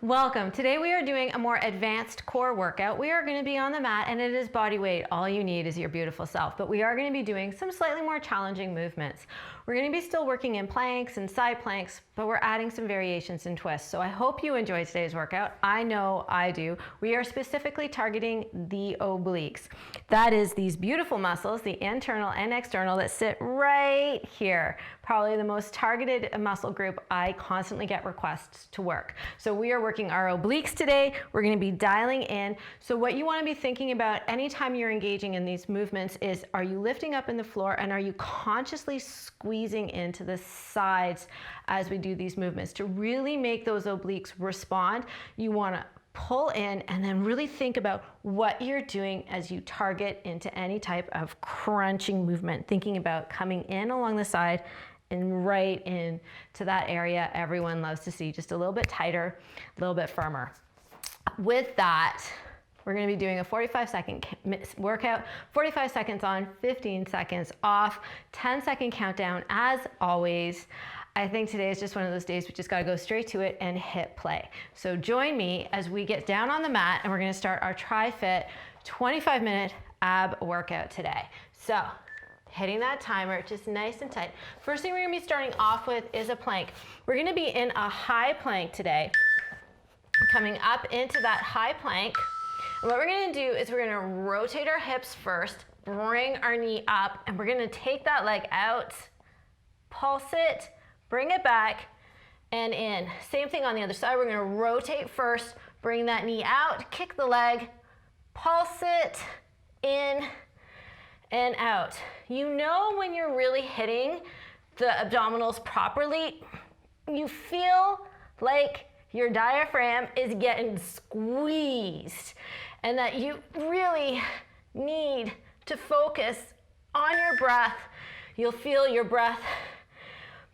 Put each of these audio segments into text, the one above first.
Welcome. Today we are doing a more advanced core workout. We are going to be on the mat and it is body weight. All you need is your beautiful self, but we are going to be doing some slightly more challenging movements. We're going to be still working in planks and side planks, but we're adding some variations and twists. So I hope you enjoy today's workout. I know I do. We are specifically targeting the obliques. That is these beautiful muscles, the internal and external, that sit right here. Probably the most targeted muscle group I constantly get requests to work. So we are working our obliques today. We're going to be dialing in. So what you want to be thinking about anytime you're engaging in these movements is, are you lifting up in the floor and are you consciously squeezing into the sides as we do these movements? To really make those obliques respond, you want to pull in and then really think about what you're doing as you target into any type of crunching movement, thinking about coming in along the side and right in to that area everyone loves to see, just a little bit tighter, a little bit firmer. With that, we're going to be doing a 45-second workout, 45 seconds on, 15 seconds off, 10-second countdown as always. I think today is just one of those days we just got to go straight to it and hit play. So join me as we get down on the mat and we're going to start our Tri-Fit 25-minute ab workout today. So hitting that timer just nice and tight. First thing we're going to be starting off with is a plank. We're going to be in a high plank today. Coming up into that high plank. And what we're going to do is we're going to rotate our hips first, bring our knee up, and we're going to take that leg out, pulse it, bring it back, and in. Same thing on the other side. We're going to rotate first, bring that knee out, kick the leg, pulse it, in, and out. You know when you're really hitting the abdominals properly, you feel like your diaphragm is getting squeezed and that you really need to focus on your breath. You'll feel your breath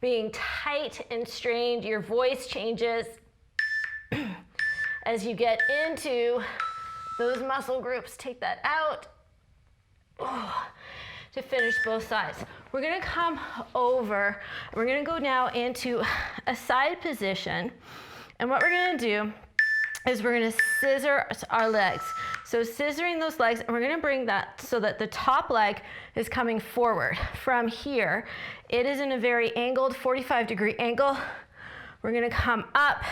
being tight and strained. Your voice changes as you get into those muscle groups. Take that out. To finish both sides. We're going to come over. We're going to go now into a side position. And what we're going to do is we're going to scissor our legs. So scissoring those legs, and we're going to bring that so that the top leg is coming forward. From here, it is in a very angled 45-degree angle. We're going to come up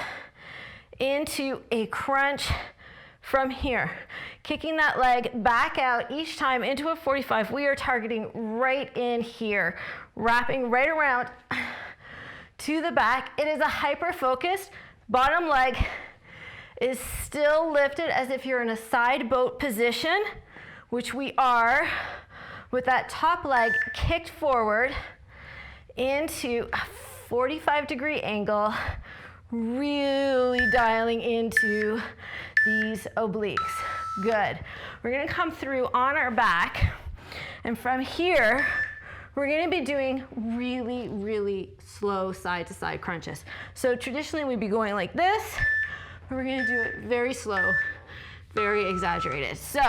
into a crunch from here, kicking that leg back out each time into a 45. We are targeting right in here, wrapping right around to the back. It is a hyper-focused. Bottom leg is still lifted as if you're in a side boat position, which we are, with that top leg kicked forward into a 45-degree angle, really dialing into these obliques. Good. We're going to come through on our back, and from here, we're going to be doing really, really slow side-to-side crunches. So traditionally, we'd be going like this, but we're going to do it very slow, very exaggerated. So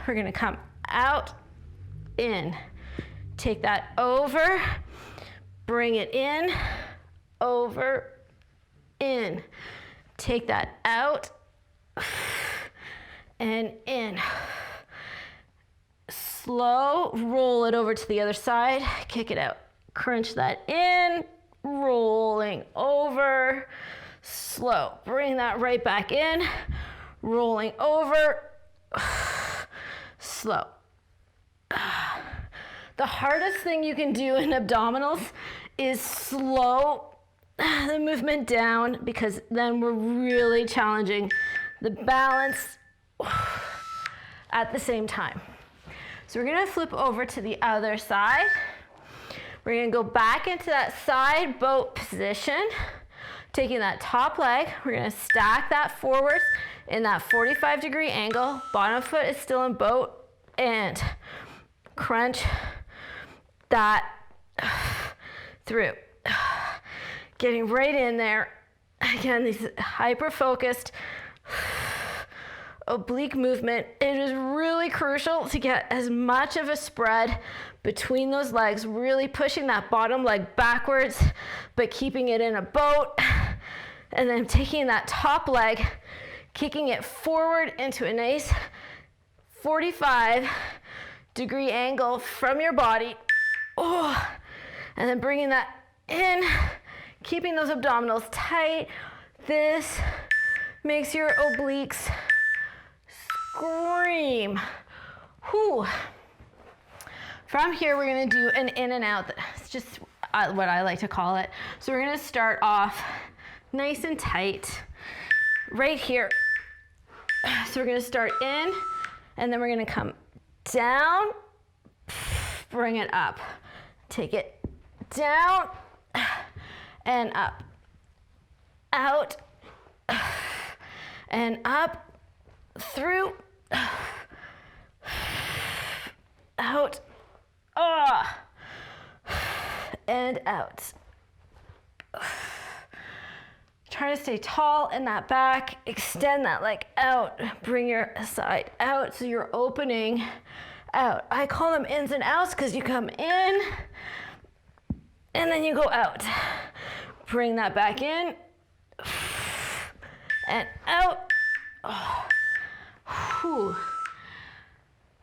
we're going to come out, in, take that over, bring it in, over, in, take that out, and in. Slow, roll it over to the other side, kick it out, crunch that in, rolling over, slow, bring that right back in, rolling over, slow. The hardest thing you can do in abdominals is slow the movement down, because then we're really challenging the balance at the same time. So we're going to flip over to the other side. We're going to go back into that side boat position, taking that top leg. We're going to stack that forward in that 45-degree angle. Bottom foot is still in boat, and crunch that through. Getting right in there. Again, this hyper-focused oblique movement. It is really crucial to get as much of a spread between those legs, really pushing that bottom leg backwards, but keeping it in a boat. And then taking that top leg, kicking it forward into a nice 45-degree angle from your body. Oh, and then bringing that in, keeping those abdominals tight. This makes your obliques scream. Whew. From here, we're gonna do an in and out. It's just what I like to call it. So we're gonna start off nice and tight right here. So we're gonna start in, and then we're gonna come down, bring it up. Take it down and up, out and up, through, out, and out. Try to stay tall in that back, extend that leg out, bring your side out so you're opening out. I call them ins and outs because you come in and then you go out. Bring that back in and out. Oh. Whew.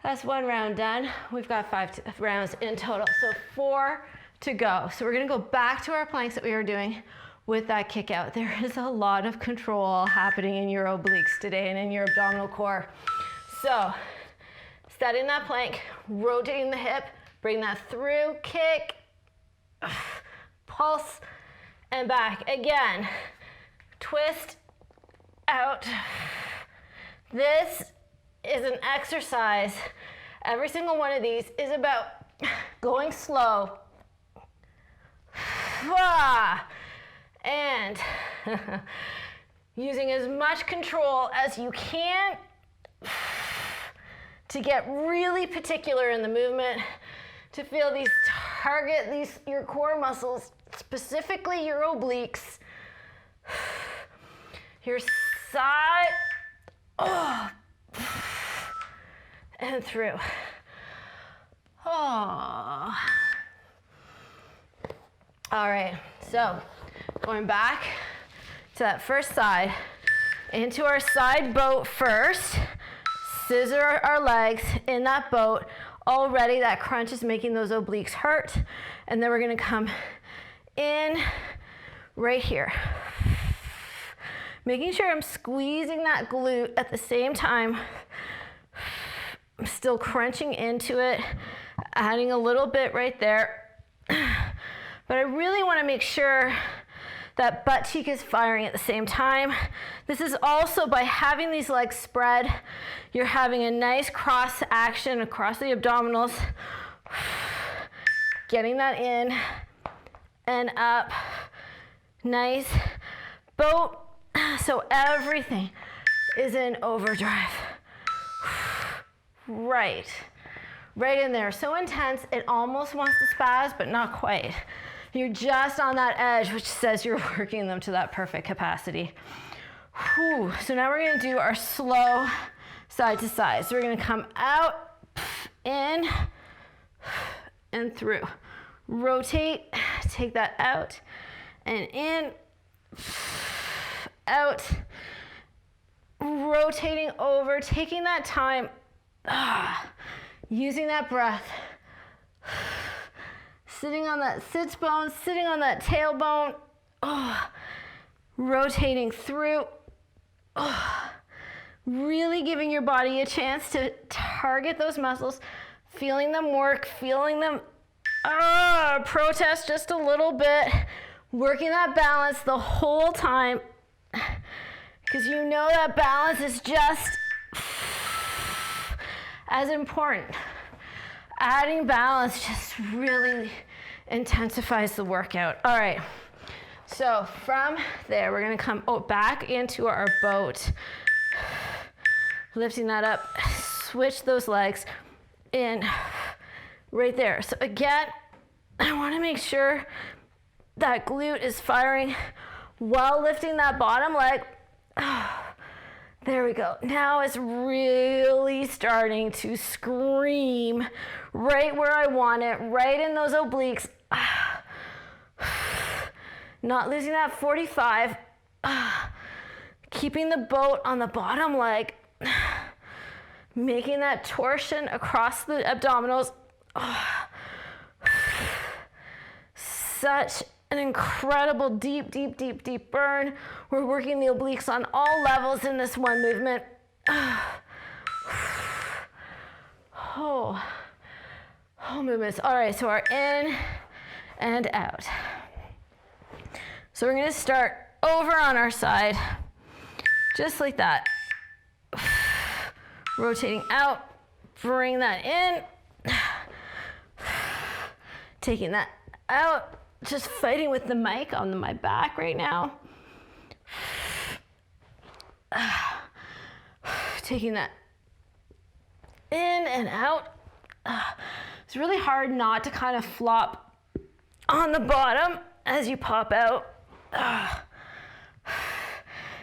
That's one round done. We've got 5 rounds in total, so 4 to go. So we're gonna go back to our planks that we were doing with that kick out. There is a lot of control happening in your obliques today and in your abdominal core. So, setting that plank, rotating the hip, bring that through, kick, pulse, and back. Again, twist, out. This is an exercise. Every single one of these is about going slow. And using as much control as you can to get really particular in the movement, to feel your core muscles, specifically your obliques, your side, and through. Oh. All right, so going back to that first side, into our side boat first, scissor our legs in that boat. Already that crunch is making those obliques hurt. And then we're gonna come in right here. Making sure I'm squeezing that glute at the same time. I'm still crunching into it, adding a little bit right there. But I really wanna make sure that butt cheek is firing at the same time. This is also by having these legs spread, you're having a nice cross action across the abdominals, getting that in and up. Nice boat, so everything is in overdrive. Right in there. So intense, it almost wants to spaz, but not quite. You're just on that edge, which says you're working them to that perfect capacity. Whew. So now we're gonna do our slow side to side. So we're gonna come out, in, and through. Rotate, take that out, and in, out. Rotating over, taking that time, using that breath. Sitting on that sits bone, sitting on that tailbone, rotating through, really giving your body a chance to target those muscles, feeling them work, feeling them protest just a little bit, working that balance the whole time, because you know that balance is just as important. Adding balance just really intensifies the workout. All right, so from there, we're gonna come back into our boat. Lifting that up, switch those legs in right there. So again, I wanna make sure that glute is firing while lifting that bottom leg. There we go. Now it's really starting to scream right where I want it, right in those obliques. Not losing that 45. Keeping the boat on the bottom leg, making that torsion across the abdominals. Such an incredible deep, deep, deep, deep burn. We're working the obliques on all levels in this one movement. Whole movements. All right, so our in and out. So we're gonna start over on our side, just like that. Rotating out, bring that in, taking that out, just fighting with the mic on my back right now. Taking that in and out. It's really hard not to kind of flop on the bottom as you pop out.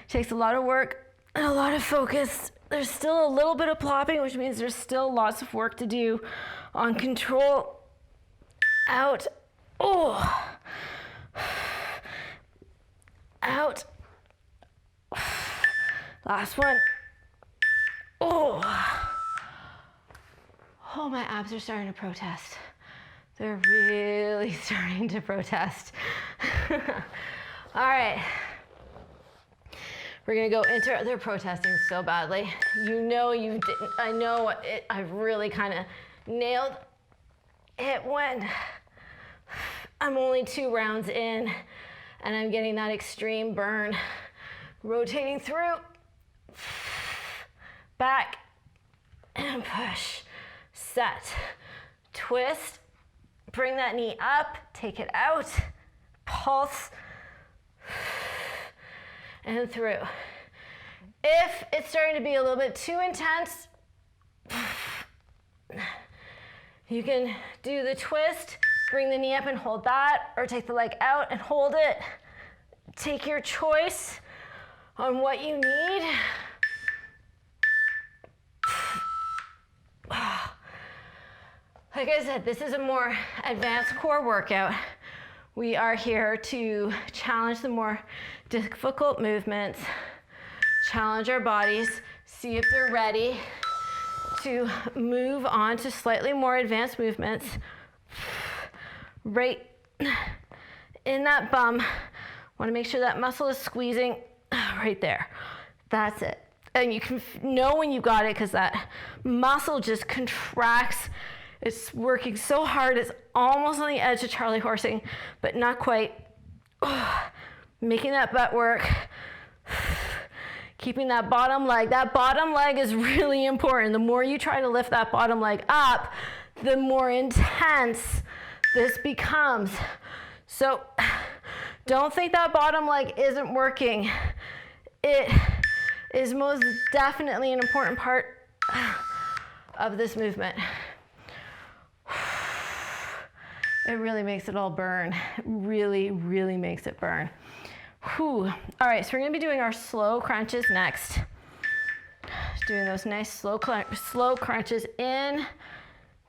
Takes a lot of work and a lot of focus. There's still a little bit of plopping, which means there's still lots of work to do on control. Out. Oh. Out. Last one. Oh. Oh, my abs are starting to protest. They're really starting to protest. All right. We're gonna go into, they're protesting so badly. You know you didn't, I know it, I really kind of nailed it when I'm only 2 rounds in and I'm getting that extreme burn. Rotating through, back, and push, set, twist, bring that knee up, take it out, pulse, and through. If it's starting to be a little bit too intense, you can do the twist, bring the knee up and hold that, or take the leg out and hold it. Take your choice on what you need. Like I said, this is a more advanced core workout. We are here to challenge the more difficult movements, challenge our bodies, see if they're ready to move on to slightly more advanced movements. Right in that bum, want to make sure that muscle is squeezing right there. That's it. And you can know when you got it because that muscle just contracts. It's working so hard, it's almost on the edge of Charlie horsing, but not quite. Making that butt work. Keeping that bottom leg. That bottom leg is really important. The more you try to lift that bottom leg up, the more intense this becomes. So don't think that bottom leg isn't working. It is most definitely an important part of this movement. It really makes it all burn. It really, really makes it burn. Whew. All right, so we're gonna be doing our slow crunches next. Doing those nice slow crunches in,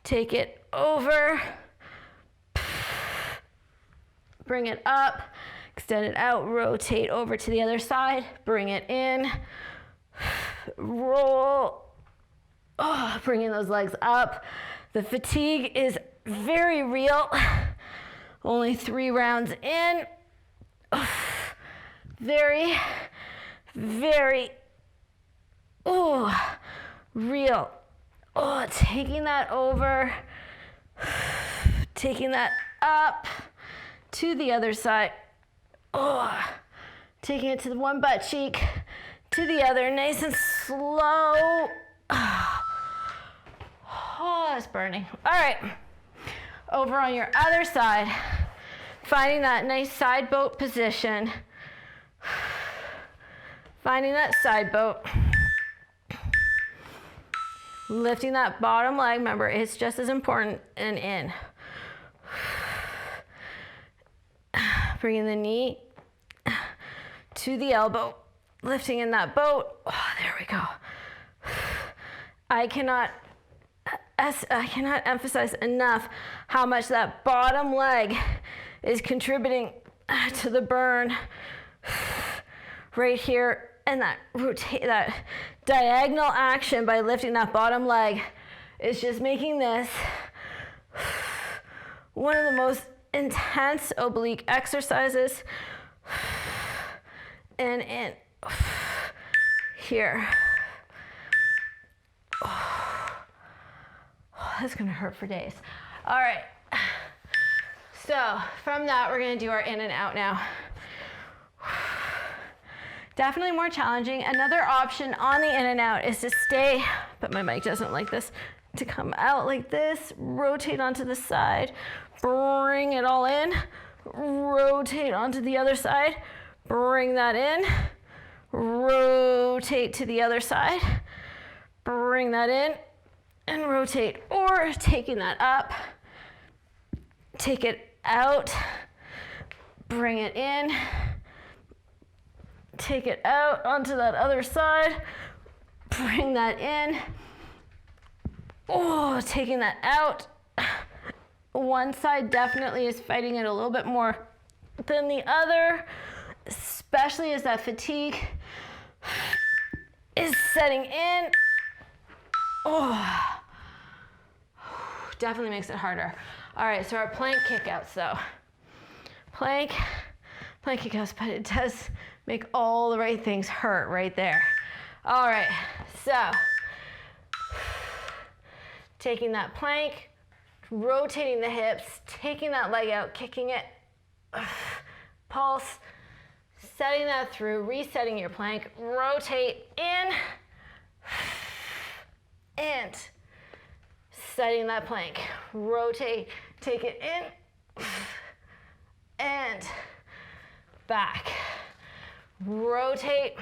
take it over, bring it up, extend it out, rotate over to the other side, bring it in, roll, bringing those legs up. The fatigue is very real. Only 3 rounds in. Very, very, real. Taking that over, taking that up to the other side. Taking it to the one butt cheek, to the other, nice and slow. It's burning. All right, over on your other side, finding that nice side boat position. Finding that side boat. Lifting that bottom leg, remember, it's just as important, and in. Bringing the knee to the elbow, lifting in that boat. There we go. I cannot emphasize enough how much that bottom leg is contributing to the burn. right here, and that diagonal action by lifting that bottom leg is just making this one of the most intense oblique exercises. And in here. That's gonna hurt for days. All right, so from that, we're gonna do our in and out now. Definitely more challenging. Another option on the in and out is to stay, but my mic doesn't like this, to come out like this, rotate onto the side, bring it all in, rotate onto the other side, bring that in, rotate to the other side, bring that in, and rotate, or taking that up, take it out, bring it in, take it out onto that other side, bring that in, oh, taking that out. One side definitely is fighting it a little bit more than the other, especially as that fatigue is setting in. Oh, definitely makes it harder. All right, so our plank kickouts though. Plank kickouts, but it does make all the right things hurt right there. All right, so taking that plank, rotating the hips, taking that leg out, kicking it, pulse, setting that through, resetting your plank, rotate in, and setting that plank, rotate, take it in, and back, rotate,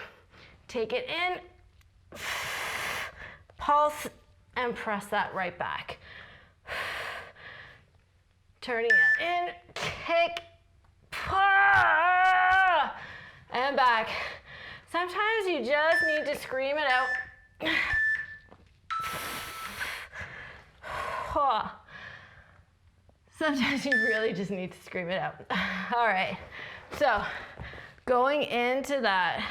take it in, pulse, and press that right back. Turning it in, kick, and back. Sometimes you just need to scream it out. Sometimes you really just need to scream it out. All right, so going into that,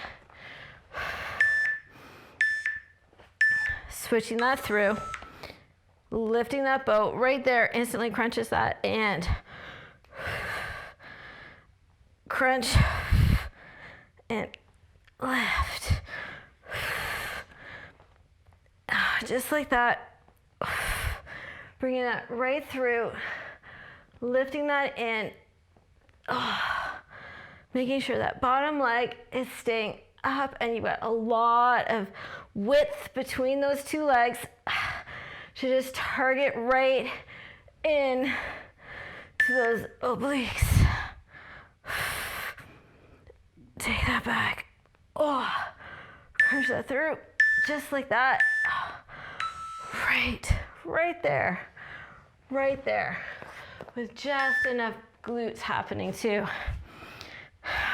switching that through, lifting that boat right there, instantly crunches that, and crunch and lift. Just like that. Bringing that right through, lifting that in, making sure that bottom leg is staying up, and you've got a lot of width between those two legs to just target right in to those obliques. Take that back. Crunch that through, just like that. Right there, with just enough glutes happening too.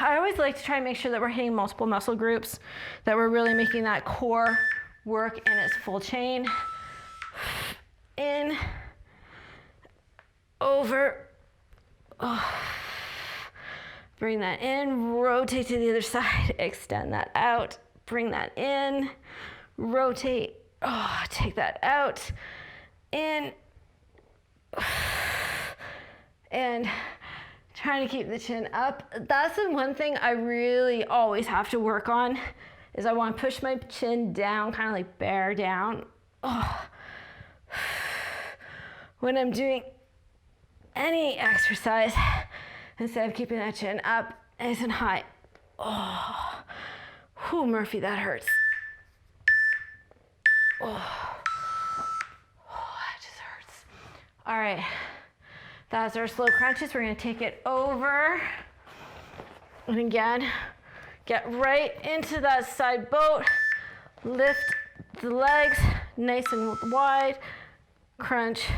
I always like to try and make sure that we're hitting multiple muscle groups, that we're really making that core work in its full chain. In, over, bring that in, rotate to the other side, extend that out, bring that in, rotate, take that out, in, and trying to keep the chin up. That's the one thing I really always have to work on, is I want to push my chin down, kind of like bear down. When I'm doing any exercise, instead of keeping that chin up nice and high. Murphy, that hurts. That just hurts. All right, that's our slow crunches. We're gonna take it over. And again, get right into that side boat. Lift the legs nice and wide. Crunch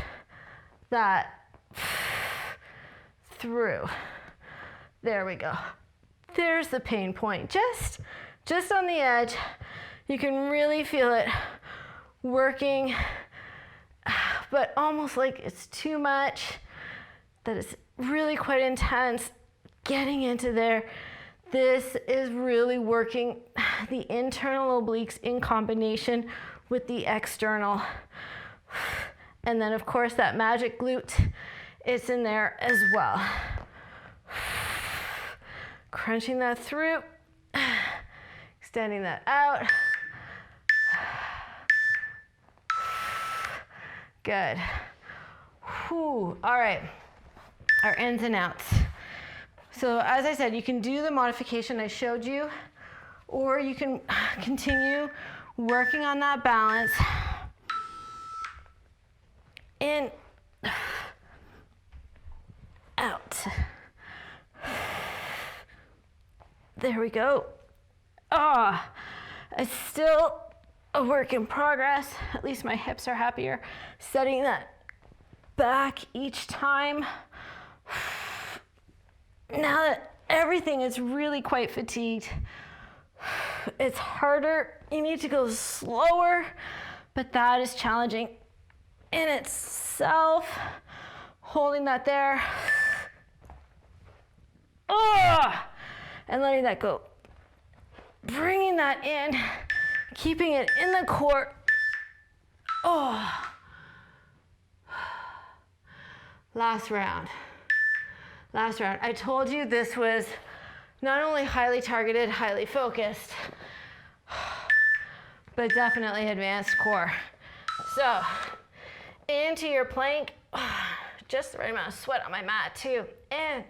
that through. There we go. There's the pain point. Just on the edge. You can really feel it working, but almost like it's too much, that it's really quite intense. Getting into there, This is really working the internal obliques in combination with the external. And then of course that magic glute is in there as well. Crunching that through, extending that out. Good. Whew. All right, our ins and outs. So as I said, you can do the modification I showed you, or you can continue working on that balance. In, out. There we go. It's still a work in progress. At least my hips are happier. Setting that back each time. Now that everything is really quite fatigued, it's harder. You need to go slower, but that is challenging in itself. Holding that there. And letting that go. Bringing that in, keeping it in the core. Last round. Last round. I told you this was not only highly targeted, highly focused, but definitely advanced core. So, into your plank, just the right amount of sweat on my mat too, and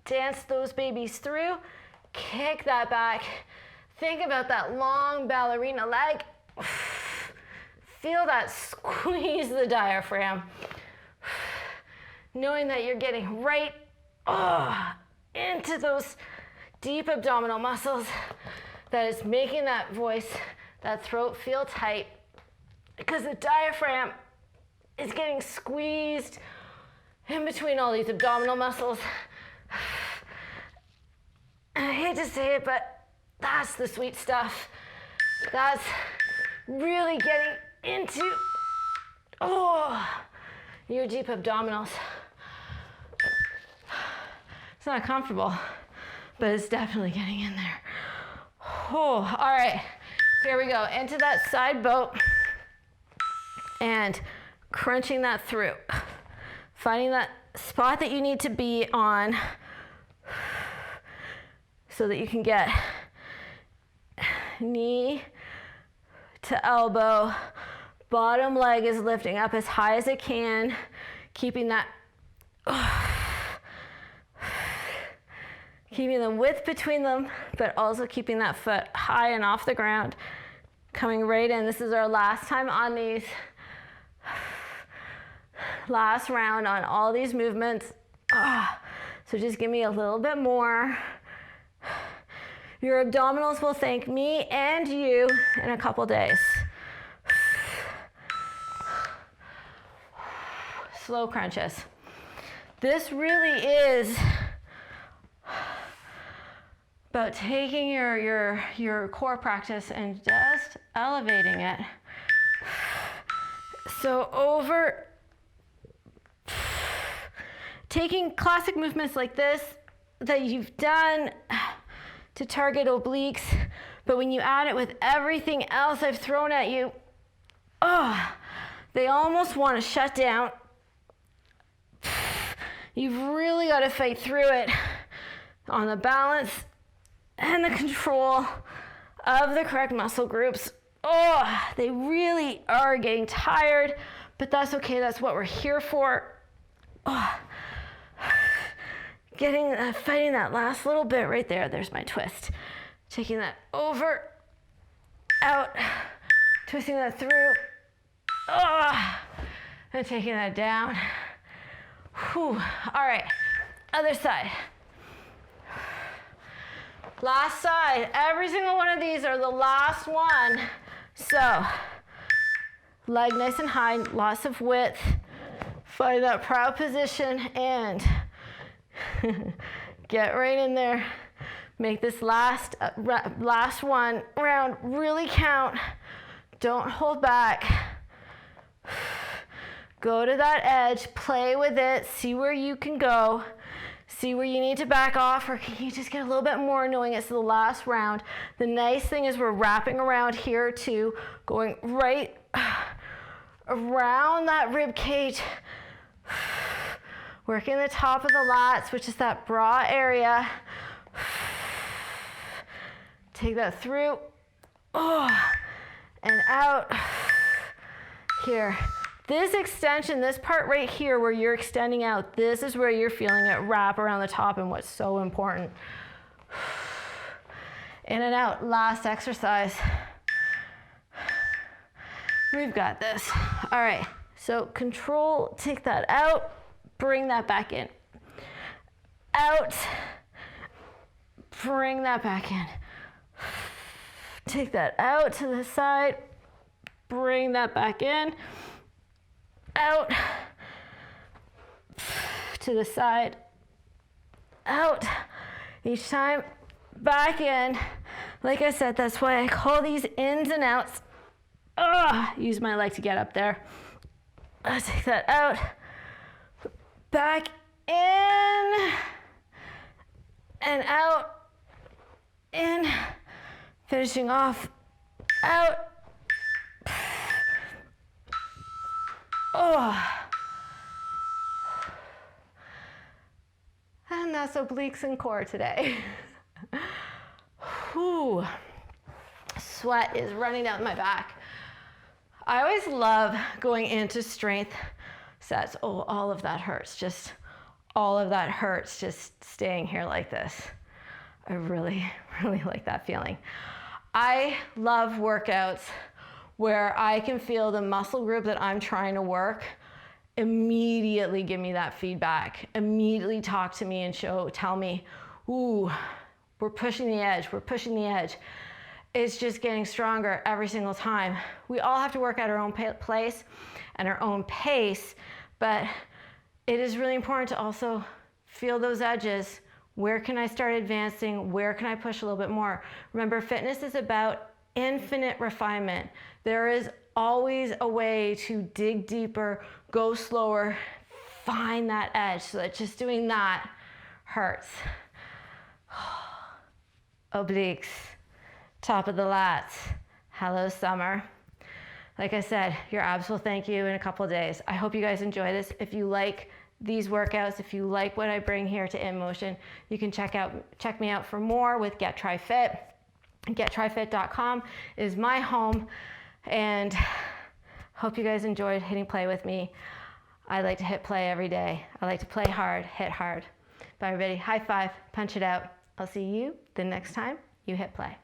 dance those babies through, kick that back, think about that long ballerina leg, feel that squeeze the diaphragm, knowing that you're getting right into those deep abdominal muscles that is making that voice, that throat feel tight, because the diaphragm is getting squeezed in between all these abdominal muscles. And I hate to say it, but that's the sweet stuff. That's really getting into your deep abdominals. It's not comfortable, but it's definitely getting in there. All right, here we go. Into that side boat and crunching that through. Finding that spot that you need to be on so that you can get knee to elbow. Bottom leg is lifting up as high as it can, keeping that keeping the width between them, but also keeping that foot high and off the ground. Coming right in. This is our last time on these. Last round on all these movements. So just give me a little bit more. Your abdominals will thank me and you in a couple days. Slow crunches. This really is about taking your core practice and just elevating it. So taking classic movements like this that you've done to target obliques, but when you add it with everything else I've thrown at you, they almost want to shut down. You've really got to fight through it on the balance and the control of the correct muscle groups. They really are getting tired, but that's okay. That's what we're here for. Fighting that last little bit right there. There's my twist. Taking that over, out, twisting that through, and taking that down. All right, other side. Last side. Every single one of these are the last one. So, leg nice and high, lots of width. Find that proud position and get right in there. Make this last one round really count. Don't hold back. Go to that edge, play with it, see where you can go. See where you need to back off, or can you just get a little bit more knowing it's the last round? The nice thing is we're wrapping around here too, going right around that rib cage, working the top of the lats, which is that bra area. Take that through, and out. Here. This extension, this part right here where you're extending out, this is where you're feeling it wrap around the top and what's so important. In and out, last exercise. We've got this. All right, so control, take that out, bring that back in. Out, bring that back in. Take that out to the side, bring that back in. Out, to the side, out, each time, back in. Like I said, that's why I call these ins and outs. Use my leg to get up there. Take that out, back in, and out, in, finishing off, out. And that's obliques and core today. Whew. Sweat is running down my back. I always love going into strength sets. All of that hurts. Just all of that hurts just staying here like this. I really, really like that feeling. I love workouts where I can feel the muscle group that I'm trying to work immediately give me that feedback, immediately talk to me and tell me, ooh, we're pushing the edge, we're pushing the edge. It's just getting stronger every single time. We all have to work at our own place and our own pace, but it is really important to also feel those edges. Where can I start advancing? Where can I push a little bit more? Remember, fitness is about infinite refinement. There is always a way to dig deeper, go slower, find that edge, so that just doing that hurts. Obliques, top of the lats. Hello, summer. Like I said, your abs will thank you in a couple of days. I hope you guys enjoy this. If you like these workouts, if you like what I bring here to InMotion, you can check me out for more with Get Try Fit. GetTryFit.com is my home, and hope you guys enjoyed hitting play with me. I like to hit play every day. I like to play hard, hit hard. Bye everybody, high five, punch it out. I'll see you the next time you hit play.